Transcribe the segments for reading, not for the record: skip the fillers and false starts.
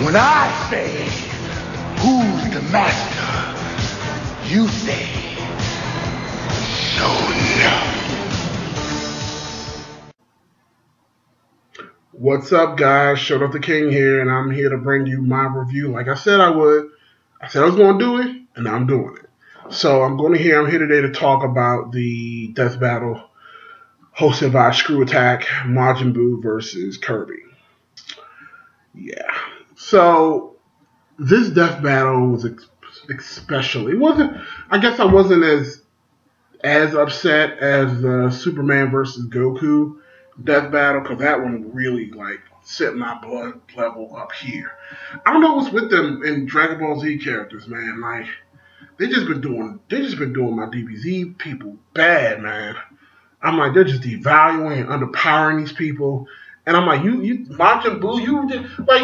When I say, who's the master? You say, no. What's up, guys? Showed Up the King here, and I'm here to bring you my review. Like I said I would. I said I was going to do it, and I'm doing it. So I'm here today to talk about the death battle hosted by Screw Attack, Majin Buu versus Kirby. Yeah. So this death battle was especially, I guess I wasn't as upset as the Superman versus Goku death battle, because that one really set my blood level up here. I don't know what's with them in Dragon Ball Z characters, man. Like they just been doing my DBZ people bad, man. I'm like, they're just devaluing and underpowering these people. And I'm like, you Majin Buu,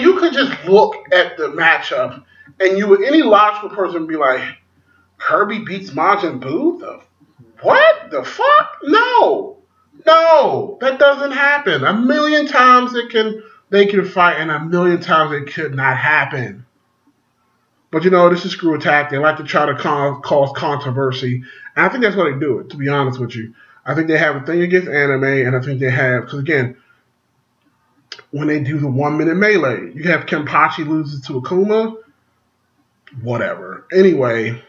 you could just look at the matchup and any logical person would be like, Kirby beats Majin Buu? What? The fuck? No, that doesn't happen. A million times they can fight, and a million times it could not happen. But this is Screw Attack. They like to try to cause controversy, and I think that's why they do it. To be honest with you, I think they have a thing against anime, and I think they have, because again, when they do the 1 minute melee, you have Kenpachi loses to Akuma, whatever. Anyway,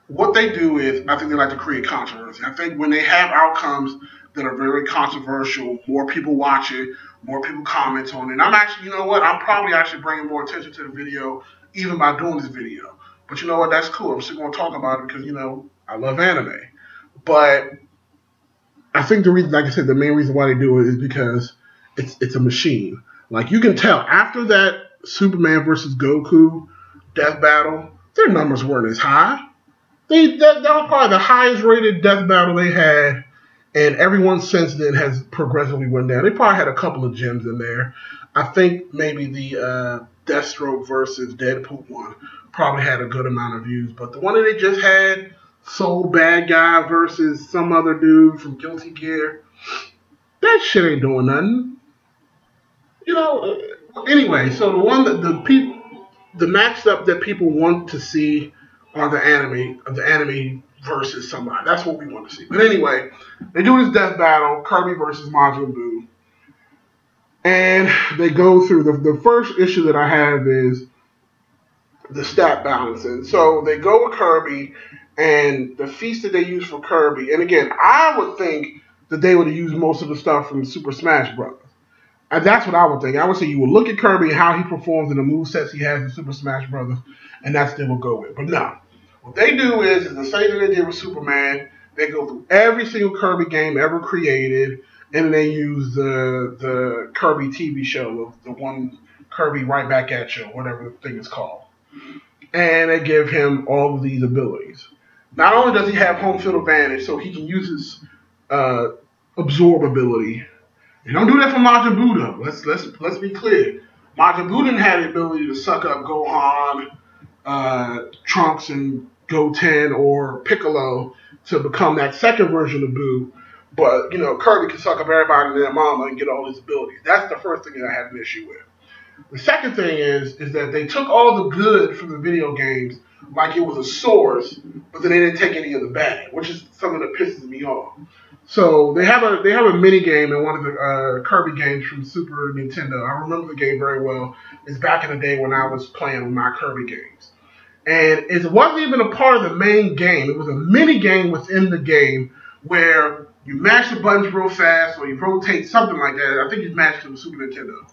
what they do is, I think they like to create controversy. I think when they have outcomes that are very controversial, more people watch it, more people comment on it. And I'm actually, I'm probably actually bringing more attention to the video, even by doing this video. But you know what? That's cool. I'm still going to talk about it because, I love anime. But I think the reason, like I said, the main reason why they do it is because it's a machine. Like, you can tell after that Superman versus Goku death battle, their numbers weren't as high. That was probably the highest rated death battle they had, and everyone since then has progressively went down. They probably had a couple of gems in there. I think maybe the Deathstroke versus Deadpool one probably had a good amount of views, but the one that they just had, Soul Bad Guy versus some other dude from Guilty Gear, that shit ain't doing nothing. Anyway, so the one that the matchup that people want to see are the anime versus somebody. That's what we want to see. But anyway, they do this death battle, Kirby versus Majin Buu. And they go through, the first issue that I have is the stat balancing. So they go with Kirby, and the feats that they use for Kirby, and again, I would think that they would have used most of the stuff from Super Smash Bros. And that's what I would think. I would say you would look at Kirby and how he performs in the movesets he has in Super Smash Bros., and that's what they will go with. But no. What they do is the same thing they did with Superman. They go through every single Kirby game ever created, and they use the Kirby TV show, the one Kirby Right Back at You, whatever the thing is called. And they give him all of these abilities. Not only does he have home field advantage, so he can use his absorb ability. You don't do that for Majin Buu, though. Let's be clear. Majin Buu didn't have the ability to suck up Gohan, Trunks, and Goten or Piccolo to become that second version of Buu. But, Kirby can suck up everybody and their mama and get all his abilities. That's the first thing that I had an issue with. The second thing is that they took all the good from the video games like it was a source, but then they didn't take any of the bad, which is something that pisses me off. So they have a mini game in one of the Kirby games from Super Nintendo. I remember the game very well. It's back in the day when I was playing with my Kirby games. And it wasn't even a part of the main game. It was a mini game within the game where you mash the buttons real fast or you rotate, something like that. I think you mashed it with Super Nintendo.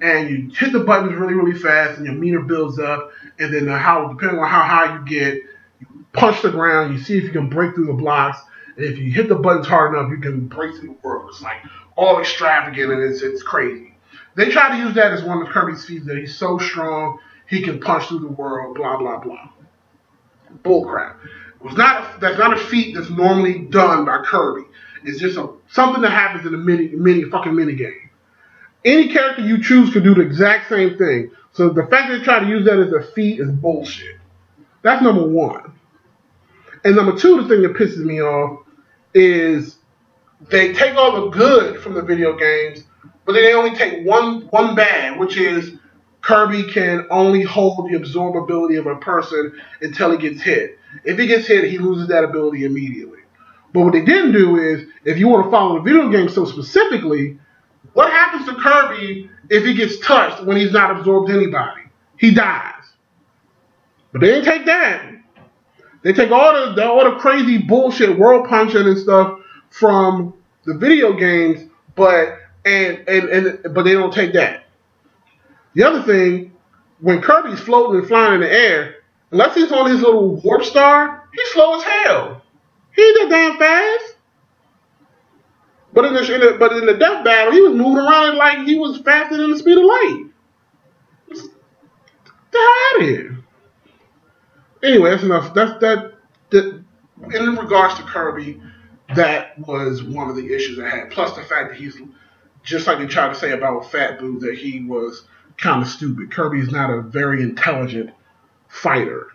And you hit the buttons really, really fast and your meter builds up. And then depending on how high you get, you punch the ground, you see if you can break through the blocks. And if you hit the buttons hard enough, you can break through the world. It's like all extravagant and it's crazy. They try to use that as one of Kirby's feats, that he's so strong, he can punch through the world, blah, blah, blah. Bullcrap. That's not a feat that's normally done by Kirby. It's just something that happens in a mini game. Any character you choose can do the exact same thing. So the fact that they try to use that as a feat is bullshit. That's number one. And number two, the thing that pisses me off is they take all the good from the video games, but then they only take one bad, which is Kirby can only hold the absorbability of a person until he gets hit. If he gets hit, he loses that ability immediately. But what they didn't do is, if you want to follow the video game so specifically, what happens to Kirby if he gets touched when he's not absorbed anybody? He dies. But they didn't take that. They take all the crazy bullshit world punching and stuff from the video games, but they don't take that. The other thing, when Kirby's floating and flying in the air, unless he's on his little warp star, he's slow as hell. He ain't that damn fast. But in the death battle, he was moving around like he was faster than the speed of light. Get the hell out of here. Anyway, that's enough. In regards to Kirby, that was one of the issues I had. Plus the fact that he's, just like they tried to say about Fat Buu, that he was kind of stupid. Kirby is not a very intelligent fighter.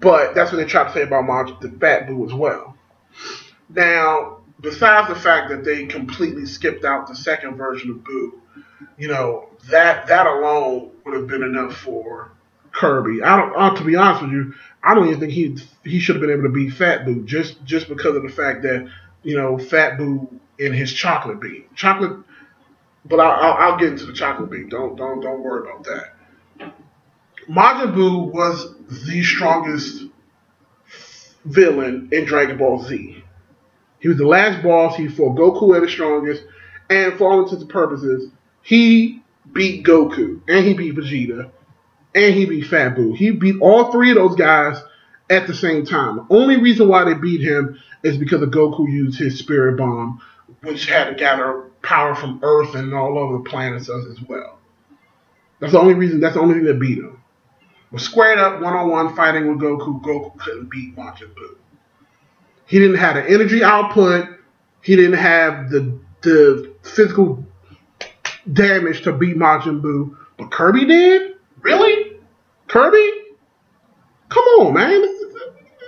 But that's what they tried to say about the Fat Buu as well. Now, besides the fact that they completely skipped out the second version of Buu, that alone would have been enough for Kirby. To be honest with you, I don't even think he should have been able to beat Fat Buu just because of the fact that Fat Buu in his chocolate beam. But I'll get into the chocolate beam. Don't worry about that. Majin Buu was the strongest villain in Dragon Ball Z. He was the last boss. He fought Goku at the strongest, and for all intents and purposes, he beat Goku, and he beat Vegeta, and he beat Fat Buu. He beat all three of those guys at the same time. The only reason why they beat him is because of Goku used his Spirit Bomb, which had to gather power from Earth and all over the planets as well. That's the only reason. That's the only thing that beat him. Was squared up one-on-one fighting with Goku. Goku couldn't beat Majin Buu. He didn't have the energy output. He didn't have the physical damage to beat Majin Buu. But Kirby did? Really? Kirby? Come on, man. This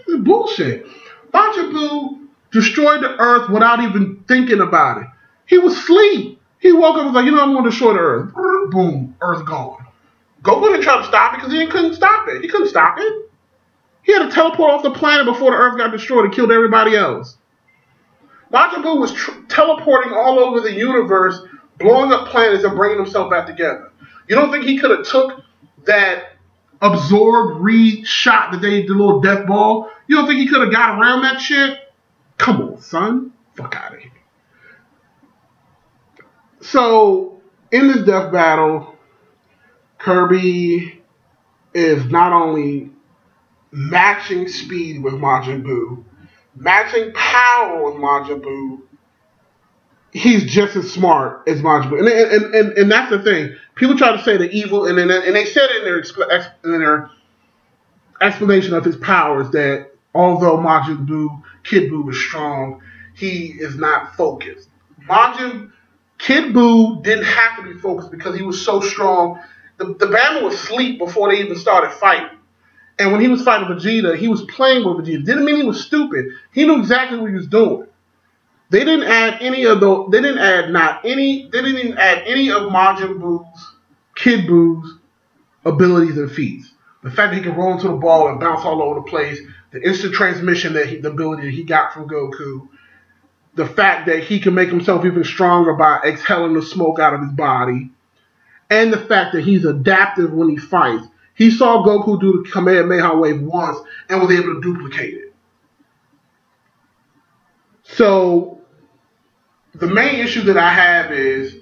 is bullshit. Majin Buu destroyed the Earth without even thinking about it. He was asleep. He woke up and was like, I'm going to destroy the Earth. Boom. Earth gone. Goku didn't try to stop it because he couldn't stop it. He couldn't stop it. He had to teleport off the planet before the Earth got destroyed and killed everybody else. Majin Buu was teleporting all over the universe, blowing up planets and bringing himself back together. You don't think he could have took that absorbed shot that they did, the little death ball? You don't think he could have got around that shit? Come on, son. Fuck out of here. So, in this death battle, Kirby is not only matching speed with Majin Buu, matching power with Majin Buu, he's just as smart as Majin Buu. And that's the thing. People try to say the evil, and they said in their explanation of his powers that although Majin Buu, Kid Buu is strong, he is not focused. Kid Buu didn't have to be focused because he was so strong. The Bama was asleep before they even started fighting. And when he was fighting Vegeta, he was playing with Vegeta. Didn't mean he was stupid. He knew exactly what he was doing. They didn't add any of the. They didn't even add any of Majin Buu's, Kid Buu's abilities and feats. The fact that he can roll into the ball and bounce all over the place, the instant transmission the ability that he got from Goku, the fact that he can make himself even stronger by exhaling the smoke out of his body, and the fact that he's adaptive when he fights. He saw Goku do the Kamehameha wave once and was able to duplicate it. So, the main issue that I have is,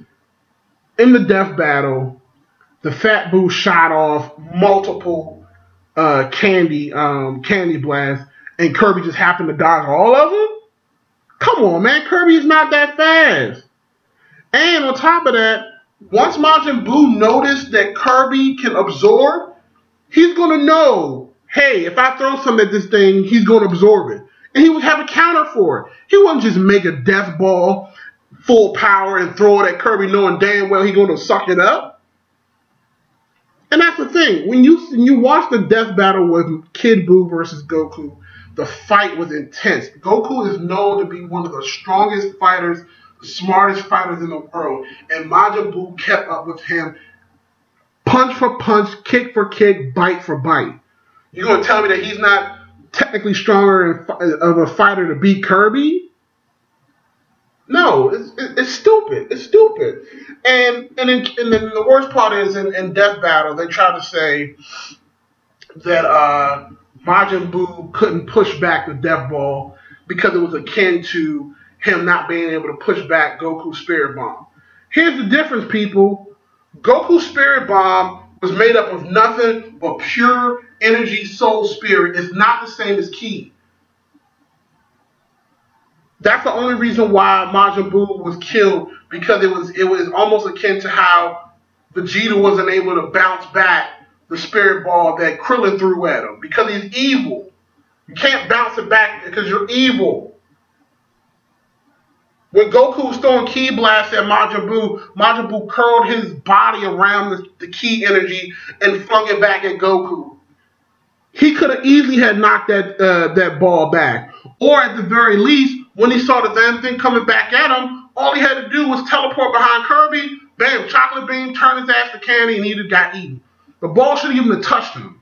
in the death battle, the Fat Buu shot off multiple candy blasts, and Kirby just happened to dodge all of them? Come on, man. Kirby is not that fast. And on top of that, once Majin Buu noticed that Kirby can absorb, he's going to know, hey, if I throw something at this thing, he's going to absorb it. And he would have a counter for it. He wouldn't just make a death ball full power and throw it at Kirby knowing damn well he's going to suck it up. And that's the thing. When you watch the death battle with Kid Buu versus Goku, the fight was intense. Goku is known to be one of the strongest fighters, the smartest fighters in the world. And Majin Buu kept up with him punch for punch, kick for kick, bite for bite. You're going to tell me that he's not technically stronger of a fighter to beat Kirby? No, it's stupid. It's stupid. And then the worst part is in Death Battle, they try to say that Majin Buu couldn't push back the Death Ball because it was akin to him not being able to push back Goku's Spirit Bomb. Here's the difference, people. Goku's Spirit Bomb was made up of nothing but pure energy, soul, spirit. It's not the same as Ki. That's the only reason why Majin Buu was killed, because it was almost akin to how Vegeta wasn't able to bounce back the Spirit Ball that Krillin threw at him, because he's evil. You can't bounce it back because you're evil. When Goku was throwing Ki blasts at Majin Buu curled his body around the Ki energy and flung it back at Goku. He could have easily had knocked that ball back. Or at the very least, when he saw the damn thing coming back at him, all he had to do was teleport behind Kirby, bam, chocolate beam, turn his ass to candy, and he just got eaten. The ball should have even touched him.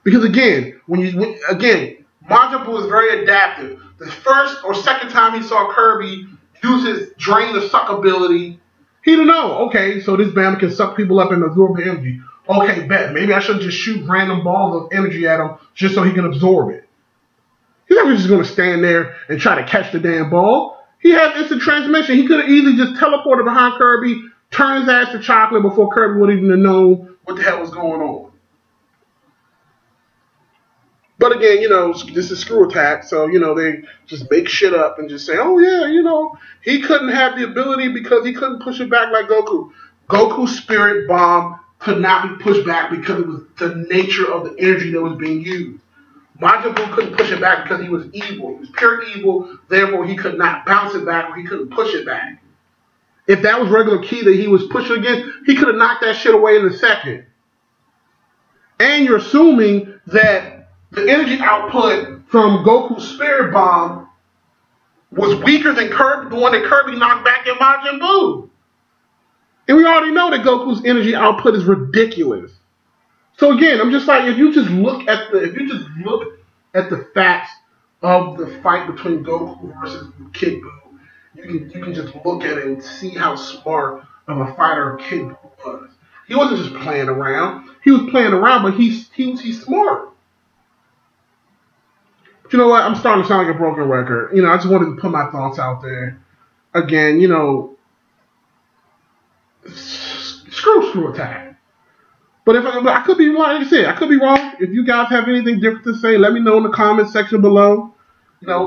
Because again, Majin Buu is very adaptive. The first or second time he saw Kirby use his drain the suck ability, he didn't know, okay, so this Bama can suck people up and absorb the energy. Okay, bet. Maybe I should just shoot random balls of energy at him just so he can absorb it. He's not just going to stand there and try to catch the damn ball. He has instant transmission. He could have easily just teleported behind Kirby, turned his ass to chocolate before Kirby would even have known what the hell was going on. But again, this is Screw Attack, so, they just make shit up and just say, oh yeah, he couldn't have the ability because he couldn't push it back like Goku. Goku's Spirit Bomb could not be pushed back because it was the nature of the energy that was being used. Majin Buu couldn't push it back because he was evil. He was pure evil, therefore he could not bounce it back or he couldn't push it back. If that was regular Ki that he was pushing against, he could have knocked that shit away in a second. And you're assuming that the energy output from Goku's Spirit Bomb was weaker than the one that Kirby knocked back at Majin Buu. And we already know that Goku's energy output is ridiculous. So again, I'm just like, if you just look at the facts of the fight between Goku versus Kid Buu, you can just look at it and see how smart of a fighter Kid Buu was. He wasn't just playing around. He was playing around, but he's smart. But you know what? I'm starting to sound like a broken record. I just wanted to put my thoughts out there. Again, screw Attack. But if I could be, like I said, I could be wrong. If you guys have anything different to say, let me know in the comment section below.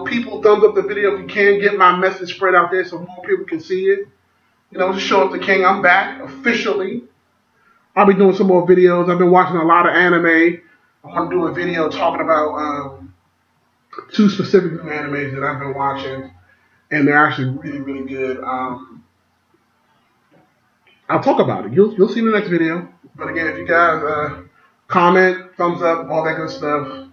People thumbs up the video if you can. Get my message spread out there so more people can see it. Just show up the king. I'm back officially. I'll be doing some more videos. I've been watching a lot of anime. I want to do a video talking about 2 specific new animes that I've been watching, and they're actually really, really good. I'll talk about it. You'll see in the next video. But again, if you guys comment, thumbs up, all that good stuff,